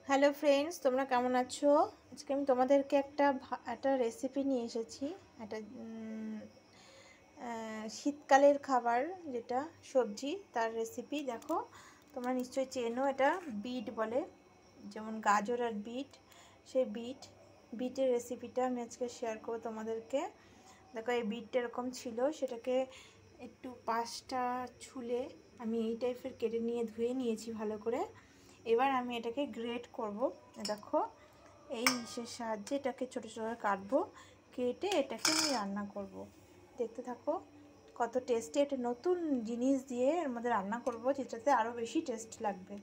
Hello friends, তোমরা কেমন আছো? আজকে আমি তোমাদেরকে একটা রেসিপি নিয়ে এসেছি। একটা শীতকালের খাবার, যেটা সবজি, তার রেসিপি। দেখো, তোমরা নিশ্চয়ই চেনো, এটা বিট বলে, যেমন গাজর আর বিট। সেই বিটের রেসিপিটা আমি আজকে শেয়ার করবো তোমাদেরকে। দেখো, এই বিটটা এরকম ছিল, সেটাকে একটু পাশটা ছুলে আমি এই টাইপের কেটে নিয়ে ধুয়ে নিয়েছি ভালো করে। এবার আমি এটাকে গ্রেট করব। দেখো, এই ইসের সাহায্যে এটাকে ছোটো ছোটো করে কাটবো, কেটে এটাকে আমি রান্না করব। দেখতে থাকো কত টেস্টি একটা নতুন জিনিস দিয়ে এর মধ্যে রান্না করব, যেটাতে আরও বেশি টেস্ট লাগবে,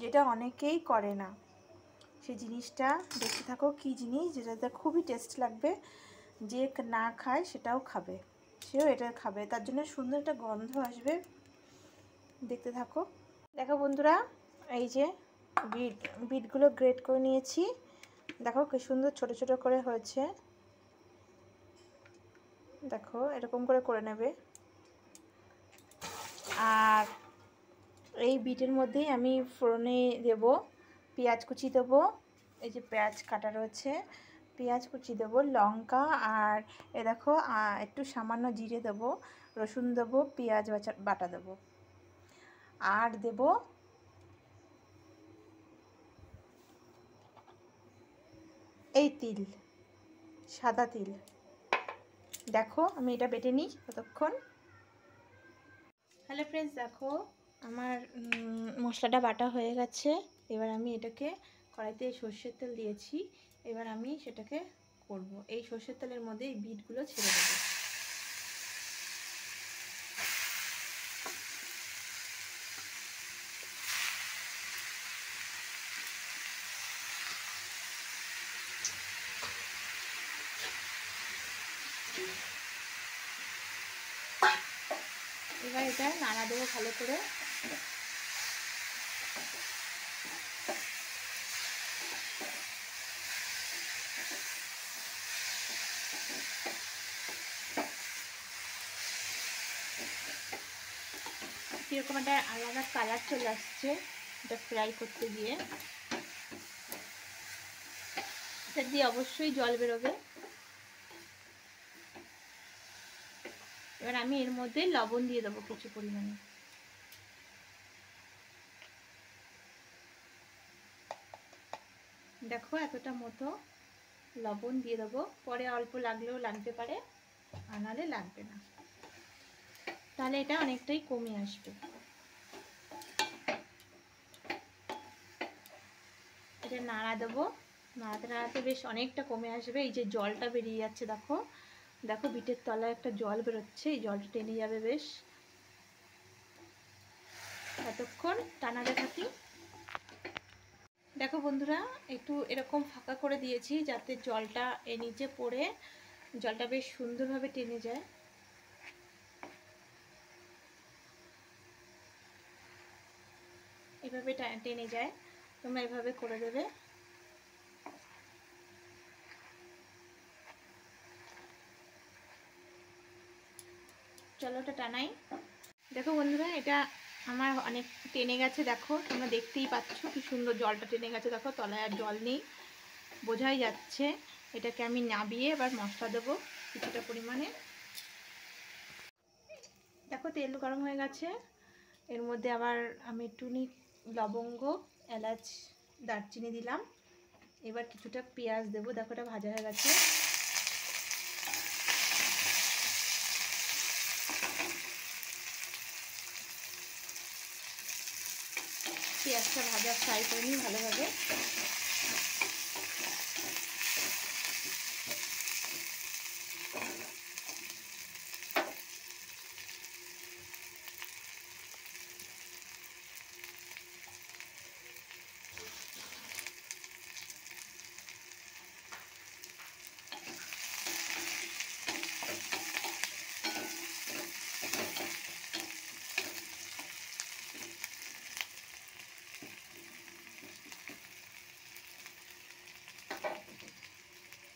যেটা অনেকেই করে না। সেই জিনিসটা দেখতে থাকো, কী জিনিস যেটাতে খুবই টেস্ট লাগবে, যে না খায় সেটাও খাবে, সেও এটা খাবে, তার জন্য সুন্দর একটা গন্ধ আসবে। দেখতে থাকো। দেখো বন্ধুরা, এই যে বিটগুলো গ্রেট করে নিয়েছি। দেখো কি সুন্দর ছোট ছোট করে হয়েছে। দেখো, এরকম করে নেবে। আর এই বিটের মধ্যেই আমি ফোড়নে দেব পেঁয়াজ কুচি দেবো। এই যে পেঁয়াজ কাটা রয়েছে, পেঁয়াজ কুচি দেবো, লঙ্কা, আর এ দেখো একটু সামান্য জিরে দেবো, রসুন দেবো, পেঁয়াজ বাটা দেবো, আর দেবো এই তিল, সাদা তিল। দেখো, আমি এটা বেটে নিই ততক্ষণ। হ্যালো ফ্রেন্ডস, দেখো আমার মশলাটা বাটা হয়ে গেছে। এবার আমি এটাকে কড়াইতে সর্ষের তেল দিয়েছি। এবার আমি সেটাকে করব। এই সর্ষের তেলের মধ্যে এই বিটগুলো ছেড়ে দেবো। এবার এটা নাড়া দেবো ভালো করে। কীরকম একটা আলাদা কালার চলে আসছে এটা ফ্রাই করতে গিয়ে। এটা দিয়ে অবশ্যই জল বেরোবে। এবার আমি এর মধ্যে লবণ দিয়ে দেবো কিছু পরিমাণে। দেখো, এতটা মতো লবণ দিয়ে দেবো, পরে অল্প লাগলেও লাগতে পারে, আর নাহলে লাগবে না, তাহলে এটা অনেকটাই কমে আসবে। এটা নাড়া দেবো, নাড়াতে নাড়াতে বেশ অনেকটা কমে আসবে। এই যে জলটা বেরিয়ে যাচ্ছে, দেখো দেখো বিটের তলায় একটা জল বেরোচ্ছে, এই জলটা টেনে যাবে বেশ। এতক্ষণ টানাতে থাকি। দেখো বন্ধুরা, একটু এরকম ফাঁকা করে দিয়েছি যাতে জলটা এর নিচে পড়ে জলটা বেশ সুন্দরভাবে টেনে যায়। এভাবে টেনে যায়, তোমরা এভাবে করে দেবে। চলো ওটা টানাই। দেখো বন্ধুরা, এটা আমার অনেক টেনে গেছে। দেখো, তোমরা দেখতেই পাচ্ছ কি সুন্দর জলটা টেনে গেছে। দেখো, তলায় আর জল নেই, বোঝাই যাচ্ছে। এটাকে আমি নাবিয়ে এবার মশলা দেবো কিছুটা পরিমাণে। দেখো, তেল গরম হয়ে গেছে। এর মধ্যে আবার আমি একটুখানি লবঙ্গ, এলাচ, দারচিনি দিলাম। এবার কিছুটা পেঁয়াজ দেবো। দেখো, এটা ভাজা হয়ে গেছে। পেঁয়াজটা ভাজা ফ্রাই করে নিই ভালোভাবে।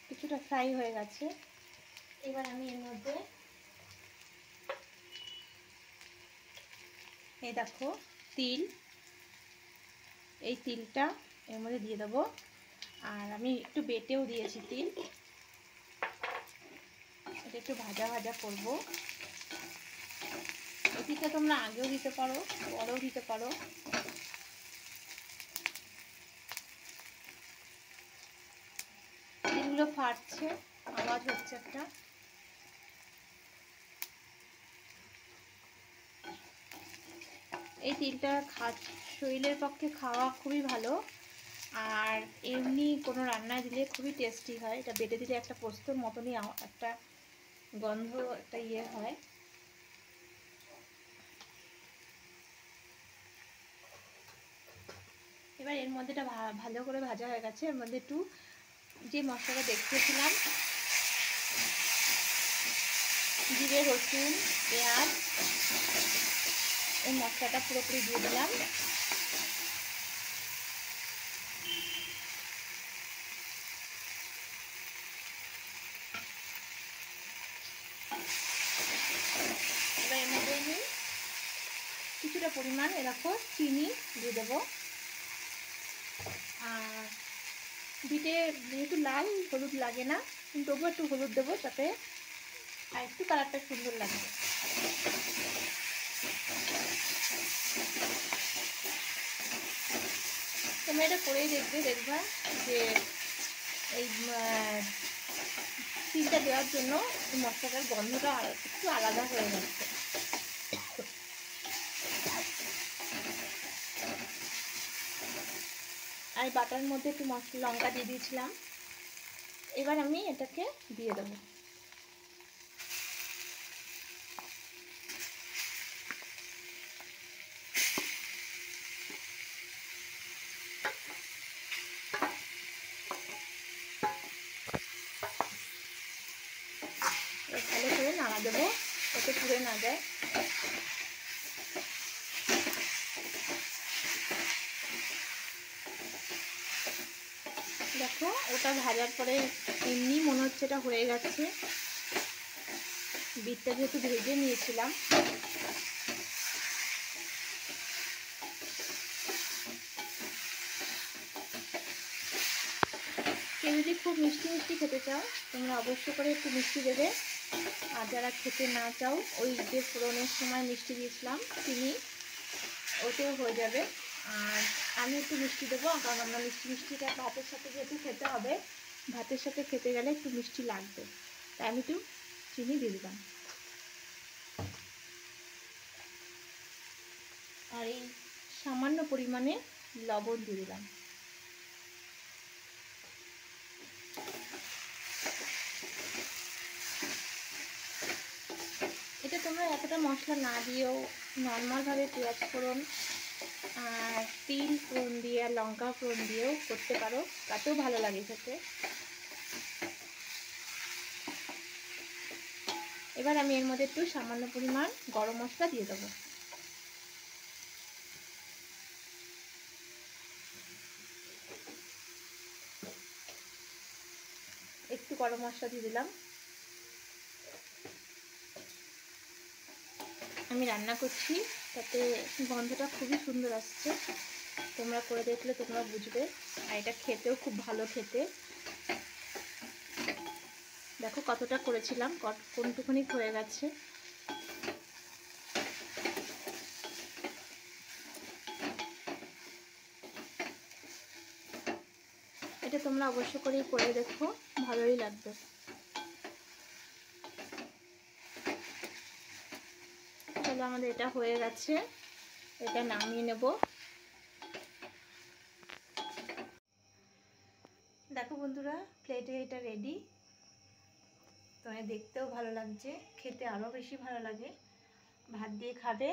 কিছুটা ফ্রাই হয়ে গেছে। এবার আমি এর মধ্যে এই দেখো তিল, এই তিলটা এর মধ্যে দিয়ে দেবো। আর আমি একটু বেটেও দিয়েছি তিল, এটা একটু ভাজা ভাজা করবো। এটিকে তোমরা আগেও দিতে পারো, পরেও দিতে পারো। তিলগুলো ফাটছে, আওয়াজ হচ্ছে একটা। এই তিলটা শরীরের পক্ষে খাওয়া খুবই ভালো, আর এমনি কোনো রান্নায় দিলে খুবই টেস্টি হয়। এটা বেটে দিলে একটা পোস্তর মতনই একটা গন্ধ, একটা ইয়ে হয়। এবার এর মধ্যে এটা ভালো করে ভাজা হয়ে গেছে। এর মধ্যে একটু যে মশলাটা দেখিয়েছিলাম, জিরে, রসুন, পেঁয়াজ, এই মশলাটা পুরোপুরি দিয়ে দিলাম। এবার এর মধ্যে আমি কিছুটা পরিমাণ এরকম চিনি দিয়ে দেবো। আর বিটে যেহেতু লাল, হলুদ লাগে না, কিন্তু তবুও একটু হলুদ দেবো, তাতে আর একটু কালারটা সুন্দর লাগবে। তোমরা এটা করেই দেখবা যে এই তিলটা দেওয়ার জন্য মশলাটার গন্ধটা একটু আলাদা হয়ে যাচ্ছে। আর বাটার মধ্যে একটু লঙ্কা দিয়ে দিয়েছিলাম। এবার আমি এটাকে দিয়ে দেবো। ভালো করে নাড়া দেবো, যাতে পুড়ে না যায়। দেখো, ওটা ভাজার পরে এমনি মনে হচ্ছে এটা হয়ে গেছে। বিটটা যেহেতু ভেজে নিয়েছিলাম, কেউ যদি খুব মিষ্টি মিষ্টি খেতে চাও, তোমরা অবশ্য করে একটু মিষ্টি দেবে। আর যারা খেতে না চাও, ওই যে ফোড়নের সময় মিষ্টি দিয়েছিলাম চিনি, ওতেও হয়ে যাবে। আর আমি একটু মিষ্টি দেবো, কারণ আমরা মিষ্টিটা ভাতের সাথে যেহেতু খেতে হবে, ভাতের সাথে খেতে গেলে একটু মিষ্টি লাগবে, তাই আমি একটু চিনি দিয়ে দিলাম। আর এই সামান্য পরিমাণে লবণ দিয়ে দিলাম। এটা তোমরা এতটা মশলা না দিয়েও নর্মালভাবে পেঁয়াজ ফোড়ন আর তিল ফোড়ন দিয়ে আর লঙ্কা ফোড়ন দিয়েও করতে পারো, তাতেও ভালো লাগে খেতে। এবার আমি এর মধ্যে একটু সামান্য পরিমাণ গরম মশলা দিয়ে দেবো। একটু গরম মশলা দিয়ে দিলাম। আমি রান্না করছি, তাতে গন্ধটা খুবই সুন্দর আসছে। তোমরা করে দেখলে তোমরা বুঝবে। আর এটা খেতেও খুব ভালো খেতে। দেখো কতটা করেছিলাম, কোনটুকুনি হয়ে গেছে। এটা তোমরা অবশ্য করেই করে দেখো, ভালোই লাগবে। তাহলে আমাদের এটা হয়ে গেছে, এটা নামিয়ে নেব। দেখো বন্ধুরা, প্লেটে এটা রেডি। তোমায় দেখতেও ভালো লাগছে, খেতে আরও বেশি ভালো লাগে। ভাত দিয়ে খাবে।